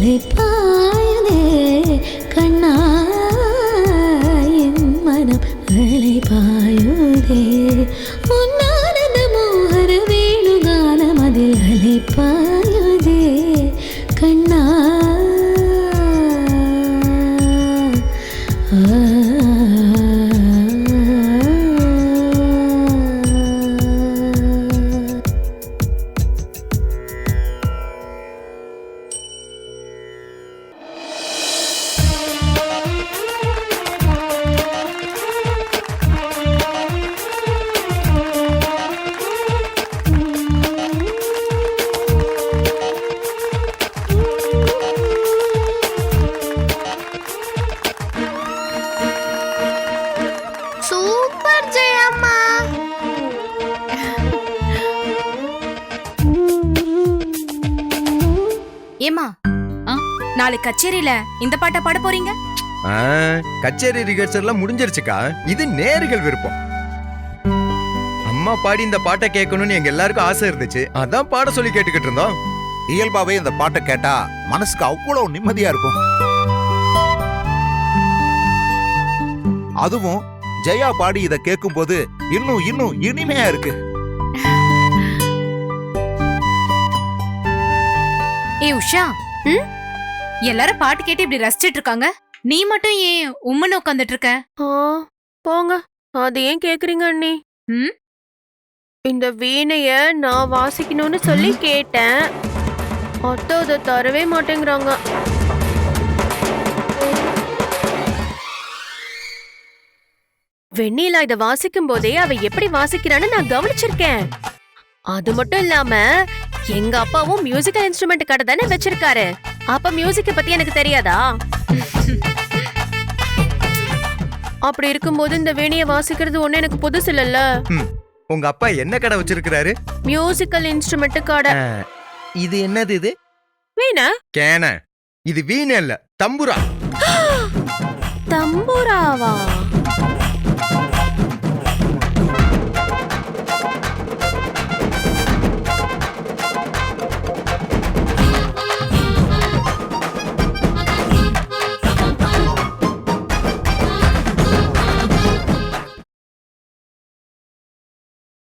அலைப்பாயுதே கண்ணா என் மனம் அலைப்பாயுதே உன்னானந்த மோகர வேணுகானம் அதில் அலைப்பாயுதே கண்ணா சூப்பர் ஜெயம்மா. ஏமா நாளைக்கு கச்சேரியில இந்த பாட்டை பாட போறீங்க? கச்சேரி ரிஹர்சல்லாம் முடிஞ்சிருச்சுக்கா. இது நேர்கள் விருப்பம். அம்மா பாடி இந்த பாட்டை கேட்கணும்னு எங்க எல்லாருக்கும் ஆசை இருந்துச்சு. அதான் பாட சொல்லி கேட்டுக்கிட்டு இருந்தோம். இயல்பாவே இந்த பாட்டை கேட்டா மனசுக்கு அவ்வளவு நிம்மதியா இருக்கும். அதுவும் ஜெயா பாடி இத கேட்கும் போது இன்னும் இன்னும் இனிமையா இருக்கு. ஏ உஷா, எல்லாரும் பாட்டு கேட்டு இப்படி ரசிச்சிட்டு இருக்காங்க, நீ மட்டும் ஏன் உம்மன்னு உட்காந்துட்டு இருக்க? போங்க, அது ஏன் கேக்குறீங்க அண்ணி? இந்த வீணைய நான் வாசிக்கணும்னு சொல்லி கேட்டேன். அத்தை அதை தரவே மாட்டேங்கிறாங்க. வெண்ணிலா இத வாசிக்கும் போதே அவ எப்படி வாசிக்கிறான்னு நான் கவனிச்சிருக்கேன். அது மட்டும் இல்லாம எங்க அப்பாவும் மியூசிக்கல் இன்ஸ்ட்ருமெண்ட் கடை தானே வச்சிருக்காரு. அப்ப மியூசிக்க பத்தி எனக்கு தெரியாதா? அப்படி இருக்கும்போது இந்த வீணைய வாசிக்கிறது ஒண்ணு எனக்கு புதுசு இல்லல்ல. உங்க அப்பா என்ன கடை வச்சிருக்கிறாரு? மியூசிக்கல் இன்ஸ்ட்ருமெண்ட் கடை. இது என்னது? இது வீணை? கேன. இது வீணை இல்ல, தம்புரா. தம்புராவா?